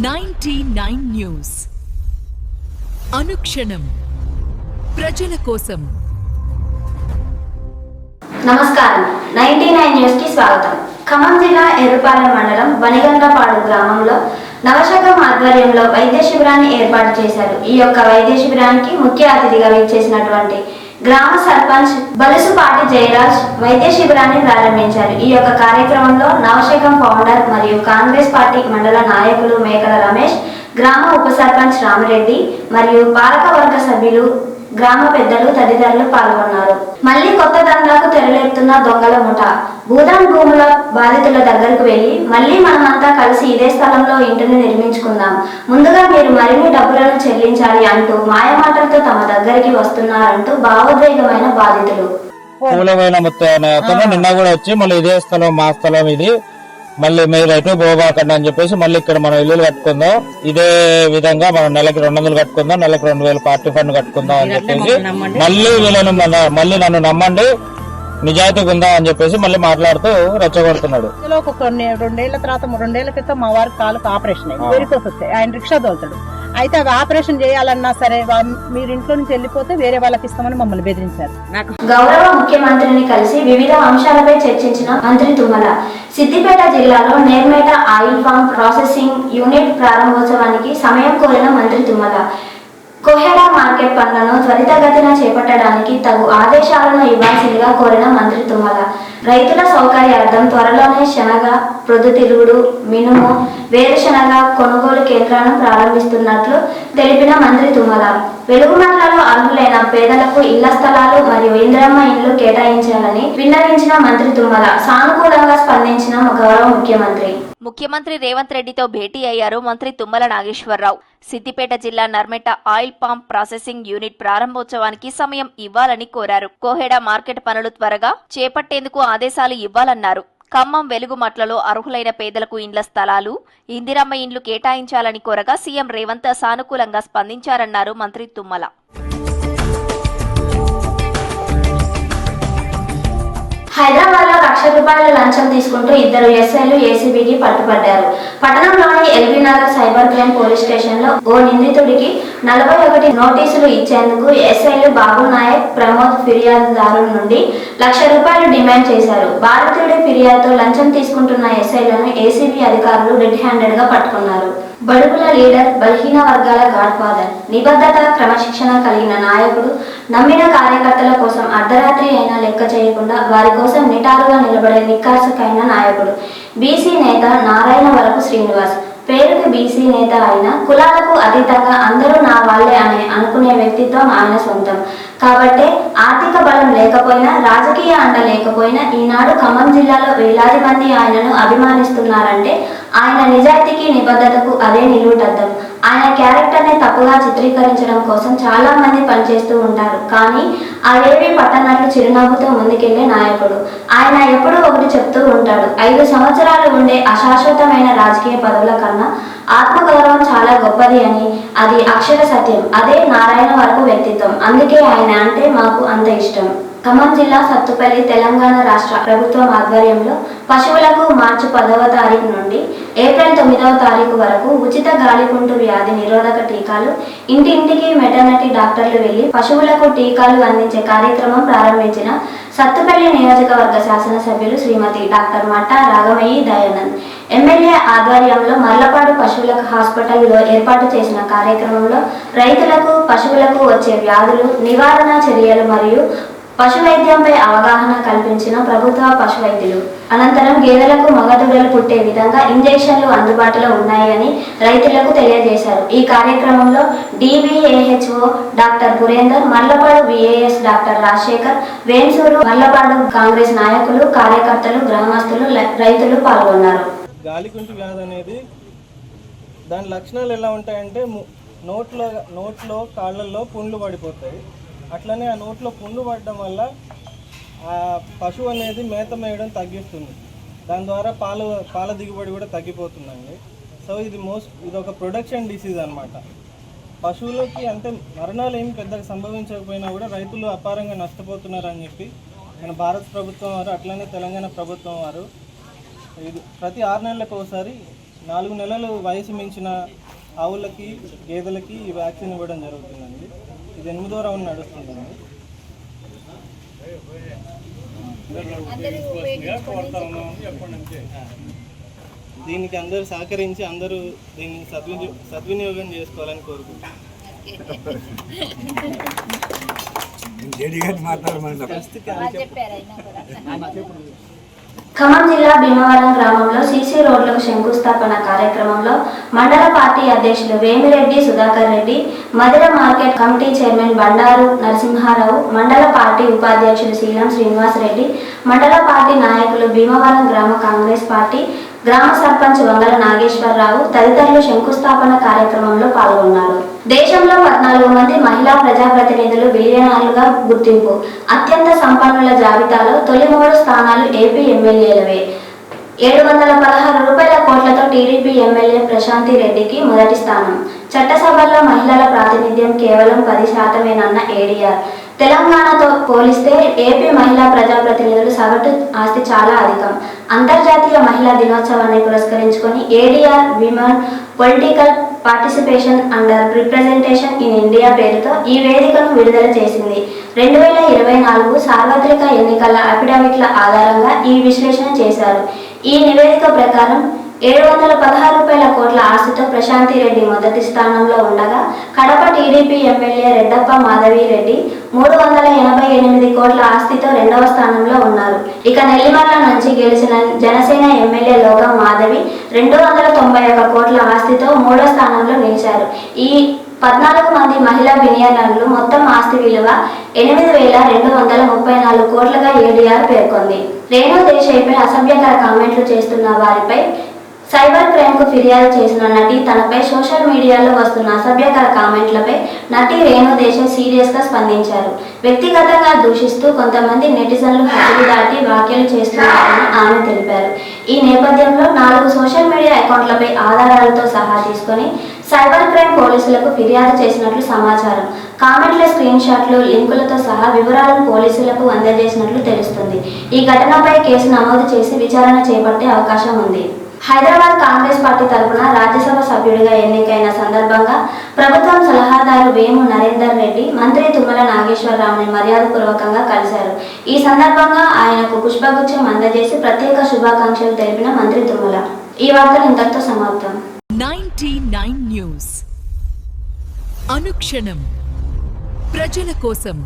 99 news అనుక్షణం ప్రజల కోసం. నమస్కారం. 99 న్యూస్ కి స్వాగతం. ఖమ్మం జిల్లా ఎర్రుపాలెం మండలం వనిగండ్లపాడు గ్రామంలో నవశకం ఆధ్వర్యంలో వైద్య శిబిరాన్ని ఏర్పాటు చేశారు. ఈ యొక్క వైద్య శిబిరానికి ముఖ్య అతిథిగా విచ్చేసినటువంటి గ్రామ సర్పంచ్ బలుసుపాటి జయరాజ్ వైద్య శిబిరాన్ని ప్రారంభించారు. ఈ యొక్క కార్యక్రమంలో నవశకం ఫౌండర్ మరియు కాంగ్రెస్ పార్టీ మండల నాయకులు మేకల రమేష్, గ్రామ ఉప సర్పంచ్ రామిరెడ్డి మరియు పాలకవర్గ సభ్యులు, గ్రామ పెద్దలు తదితరులు పాల్గొన్నారు. మళ్లీ కొత్త దందాకు తెరలేపుతున్న దొంగల ముఠ. భూదాన్ భూముల బాధితుల దగ్గరకు వెళ్లి మళ్లీ మనమంతా కలిసి ఇదే స్థలంలో ఇంటిని నిర్మించుకుందాం, ముందుగా మీరు మరిన్ని డబ్బులను చెల్లించాలి అంటూ మాయమాటలతో తమ దగ్గరికి వస్తున్నారంటూ భావోద్వేగమైన బాధితులు. నిన్న కూడా వచ్చి మళ్ళీ ఇదే స్థలం మా స్థలం, ఇది మళ్ళీ మీరు ఎటు పోబాకండి అని చెప్పేసి మళ్ళీ ఇక్కడ మనం ఇల్లు కట్టుకుందాం, ఇదే విధంగా మనం నెలకి 200 కట్టుకుందాం, నెలకి 2000 పార్టీ ఫండ్ కట్టుకుందాం అని చెప్పేసి మళ్ళీ వీళ్ళని మళ్ళీ నన్ను నమ్మండి, నిజాయితీగా ఉందా అని చెప్పేసి మళ్ళీ మాట్లాడుతూ రెచ్చగొడుతున్నాడు. 2 ఏళ్ల క్రితం మా వారికి కాలుకు ఆపరేషన్ అయ్యి వేరుకోసి వస్తాయి, ఆయన రిక్షా తోలుతాడు. అయితే అవి ఆపరేషన్ చేయాలన్నా సరే మీరు ఇంట్లో నుంచి వెళ్ళిపోతే వేరే వాళ్ళకి ఇస్తామని మమ్మల్ని బెదిరించారు. గౌరవ ముఖ్యమంత్రిని కలిసి వివిధ అంశాలపై చర్చించిన మంత్రి తుమ్మల సిద్దిపేట జిల్లాలో నేర్మేట ఆయిల్ ఫామ్ ప్రాసెసింగ్ యూనిట్ ప్రారంభోత్సవానికి సమయం కోరిన మంత్రి తుమ్మల కోహెడా మార్కెట్ పనులను త్వరితగతిన చేపట్టడానికి తగు ఆదేశాలను ఇవ్వాల్సిందిగా కోరిన మంత్రి తుమ్మల రైతుల సౌకర్యార్థం త్వరలోనే శనగ, ప్రొద్దుతిరుగుడు, మినుము, వేరుశనగ కొనుగోలు కేంద్రాలను ప్రారంభిస్తున్నట్లు తెలిపిన మంత్రి తుమ్మల వెలుగుమట్లలో అర్హులైన పేదలకు ఇళ్ల స్థలాలు మరియు ఇందిరమ్మ ఇండ్లు కేటాయించాలని విన్నవించిన మంత్రి తుమ్మల సానుకూలంగా స్పందించిన గౌరవ ముఖ్యమంత్రి రేవంత్ రెడ్డితో భేటీ అయ్యారు మంత్రి తుమ్మల నాగేశ్వరరావు. సిద్దిపేట జిల్లా Narmetta oil palm processing unit ప్రారంభోత్సవానికి సమయం ఇవ్వాలని కోరారు. కోహెడా మార్కెట్ పనులు త్వరగా చేపట్టేందుకు ఆదేశాలు ఇవ్వాలన్నారు. ఖమ్మం వెలుగుమట్లలో అర్హులైన పేదలకు ఇండ్ల స్థలాలు, ఇందిరమ్మ ఇండ్లు కేటాయించాలని కోరగా సీఎం రేవంత్ సానుకూలంగా స్పందించారన్నారు మంత్రి తుమ్మల. హైదరాబాద్ లో ₹1,00,000 లంచం తీసుకుంటూ 2 ఎస్ఐలు ఏసీబీకి పట్టుబడ్డారు. పట్టణంలోని LB Nagar cyber crime police station లో ఓ నిందితుడికి 41 నోటీసులు ఇచ్చేందుకు ఎస్ఐలు బాబు నాయక్, ప్రమోద్ ఫిర్యాదుదారుల నుండి ₹1,00,000 డిమాండ్ చేశారు. బాధితుడి ఫిర్యాదుతో లంచం తీసుకుంటున్న ఎస్ఐలను ఏసీబీ అధికారులు రెడ్ హ్యాండెడ్ గా పట్టుకున్నారు. బడుగుల లీడర్, బలహీన వర్గాల గాడ్ ఫాదర్, నిబద్ధత, క్రమశిక్షణ కలిగిన నాయకుడు, నమ్మిన కార్యకర్తల కోసం అర్ధరాత్రి అయినా లెక్క చేయకుండా వారి కోసం నిటారుగా నిలబడే నిక్కార్సకైన నాయకుడు, బీసీ నేత నారాయణ వరపు శ్రీనివాస్. పేరుకి బీసీ నేత అయిన కులాలకు అతీతంగా అందరూ నా వాళ్లే అని అనుకునే వ్యక్తిత్వం ఆయన సొంతం. కాబట్టే ఆర్థిక బలం లేకపోయినా, రాజకీయ అండ లేకపోయినా ఈనాడు ఖమ్మం జిల్లాలో వేలాది మంది ఆయనను అభిమానిస్తున్నారంటే ఆయన నిజాయితీకి, నిబద్ధతకు అదే నిలువుటద్దం. ఆయన క్యారెక్టర్ని తప్పుగా చిత్రీకరించడం కోసం చాలా మంది పనిచేస్తూ ఉంటారు, కానీ అవేవి పట్టనట్లు చిరునవ్వుతో ముందుకెళ్లే నాయకుడు. ఆయన ఎప్పుడూ ఒకటి చెప్తూ ఉంటాడు, 5 సంవత్సరాలు ఉండే అశాశ్వతమైన రాజకీయ పదవుల కన్నా ఆత్మగౌరవం చాలా గొప్పది అని. అది అక్షర సత్యం. అదే నారాయణ వరపు వ్యక్తిత్వం. అందుకే ఆయన అంటే మాకు అంత ఇష్టం. ఖమ్మం జిల్లా సత్తుపల్లి తెలంగాణ రాష్ట్ర ప్రభుత్వం ఆధ్వర్యంలో పశువులకు మార్చి 10వ తారీఖు నుండి ఏప్రిల్ 9వ తారీఖు వరకు ఉచిత గాలికుంటు వ్యాధి నిరోధక టీకాలు ఇంటింటికి మెటర్నిటీ డాక్టర్లు వెళ్లి పశువులకు టీకాలు అందించే కార్యక్రమం ప్రారంభించిన సత్తుపల్లి నియోజకవర్గ శాసనసభ్యులు శ్రీమతి డాక్టర్ మట్టా రాగమయ్యి దయానంద్ ఎమ్మెల్యే ఆధ్వర్యంలో మర్లపాడు పశువులకు హాస్పిటల్లో ఏర్పాటు చేసిన కార్యక్రమంలో రైతులకు, పశువులకు వచ్చే వ్యాధులు, నివారణ చర్యలు మరియు పశు వైద్యంపై అవగాహన కల్పించిన ప్రభుత్వ పశు వైద్యులు. అనంతరం గేదెలకు మగదూడలు పుట్టే విధంగా ఇంజెక్షన్లు అందుబాటులో ఉన్నాయని రైతులకు తెలియజేశారు. ఈ కార్యక్రమంలో DVAHO doctor Purender, Marlapadu VAS doctor Rajasekhar, Vensuru, Marlapadu Congress నాయకులు, కార్యకర్తలు, గ్రామస్తులు, రైతులు పాల్గొన్నారు. గాలికుంటు వ్యాధి అనేది దాని లక్షణాలు ఎలా ఉంటాయంటే నోట్లో కాళ్ళల్లో పుండ్లు పడిపోతాయి. అట్లనే ఆ నోట్లో పుండు పడడం వల్ల ఆ పశువు అనేది మేత మేయడం తగ్గిస్తుంది. దాని ద్వారా పాల దిగుబడి కూడా తగ్గిపోతుందండి. సో ఇది ఒక ప్రొడక్షన్ డిసీజ్ అనమాట. పశువులకి అంటే మరణాలు ఏమి పెద్దగా సంభవించకపోయినా కూడా రైతులు అపారంగా నష్టపోతున్నారని చెప్పి మన భారత ప్రభుత్వం వారు, అట్లనే తెలంగాణ ప్రభుత్వం వారు ఇది ప్రతి 6 నెలలకు ఒకసారి 4 నెలలు వయసు మించిన ఆవులకి గేదెలకి ఈ వ్యాక్సిన్ ఇవ్వడం జరుగుతుందండి. ఇది 8వ రౌండ్ నడుస్తుందండి. దీనికి అందరూ సహకరించి అందరూ దీన్ని సద్వినియోగం చేసుకోవాలని కోరుకుంటున్నాను. ఖమ్మం జిల్లా భీమవరం గ్రామంలో సీసీ రోడ్లకు శంకుస్థాపన కార్యక్రమంలో మండల పార్టీ అధ్యక్షులు Vemireddy Sudhakar Reddy, Madhira market committee chairman Bandaru Narasimharao, మండల పార్టీ ఉపాధ్యక్షులు శీలం శ్రీనివాసరెడ్డి, మండల పార్టీ నాయకులు భీమవరం గ్రామ కాంగ్రెస్ పార్టీ గ్రామ సర్పంచ్ వంగల నాగేశ్వరరావు తదితరులు శంకుస్థాపన కార్యక్రమంలో పాల్గొన్నారు. దేశంలో 14 మంది మహిళా ప్రజాప్రతినిధులు బిలియనర్లుగా గుర్తింపు. అత్యంత సంపన్నుల జాబితాలో తొలి 3 స్థానాలు ఏపీ ఎమ్మెల్యేలవే. 716 కోట్లతో టీడీపీ ఎమ్మెల్యే ప్రశాంతి రెడ్డికి మొదటి స్థానం. చట్టసభల్లో మహిళల ప్రాతినిధ్యం కేవలం 10%మేనన్న ఏడీఆర్. తెలంగాణతో పోలిస్తే ఏపీ మహిళా ప్రజాప్రతినిధులు సగటు ఆస్తి చాలా అధికం. అంతర్జాతీయ మహిళా దినోత్సవాన్ని పురస్కరించుకొని ADR women political participation under representation in India పేరుతో ఈ వేదికను విడుదల చేసింది. 2024 సార్వత్రిక ఎన్నికల అఫిడవిట్ల ఆధారంగా ఈ విశ్లేషణ చేశారు. ఈ నివేదిక ప్రకారం 716 కోట్ల ఆస్తితో ప్రశాంతి రెడ్డి మొదటి స్థానంలో ఉండగా, కడప టీడీపీ ఎమ్మెల్యే రెడ్డప్ప మాధవిరెడ్డి 388 కోట్ల ఆస్తితో 2వ స్థానంలో ఉన్నారు. ఇక నెల్లిమర్ల నుంచి గెలిచిన జనసేన ఎమ్మెల్యే లోకం మాధవి 291 కోట్ల ఆస్తితో 3వ స్థానంలో నిలిచారు. ఈ 14 మంది మహిళా బిలియనర్లు మొత్తం ఆస్తి విలువ 8,234 కోట్లుగా ఏడీఆర్ పేర్కొంది. రేణు దేశాయ్పై అసభ్యకర కామెంట్లు చేస్తున్న వారిపై సైబర్ క్రైమ్కు ఫిర్యాదు చేసిన నటి తనపై సోషల్ మీడియాలో వస్తున్న అసభ్యకర కామెంట్లపై నటి రేణు దేశాయ్ సీరియస్గా స్పందించారు. వ్యక్తిగతంగా దూషిస్తూ కొంతమంది నెటిజన్లు హద్దులు దాటి వ్యాఖ్యలు చేస్తున్నారని ఆమె తెలిపారు. ఈ నేపథ్యంలో 4 సోషల్ మీడియా అకౌంట్లపై ఆధారాలతో సహా తీసుకొని సైబర్ క్రైమ్ పోలీసులకు ఫిర్యాదు చేసినట్లు సమాచారం. కామెంట్ల స్క్రీన్ షాట్లు, లింకులతో సహా వివరాలను పోలీసులకు అందజేసినట్లు తెలుస్తుంది. ఈ ఘటనపై కేసు నమోదు చేసి విచారణ చేపట్టే అవకాశం ఉంది. హైదరాబాద్ కాంగ్రెస్ పార్టీ తరఫున రాజ్యసభ సభ్యుడిగా ఎన్నికైన సందర్భంగా ప్రభుత్వం సలహాదారు వేము నరేందర్ రెడ్డి మంత్రి తుమ్మల నాగేశ్వరరావుని మర్యాదపూర్వకంగా కలిశారు. ఈ సందర్భంగా ఆయనకు పుష్పగుచ్చం అందజేసి ప్రత్యేక శుభాకాంక్షలు తెలిపిన మంత్రి తుమ్మల. ఈ వార్తలు ఇంతటితో సమాప్తం. 99 న్యూస్ అనుక్షణం ప్రజల కోసం.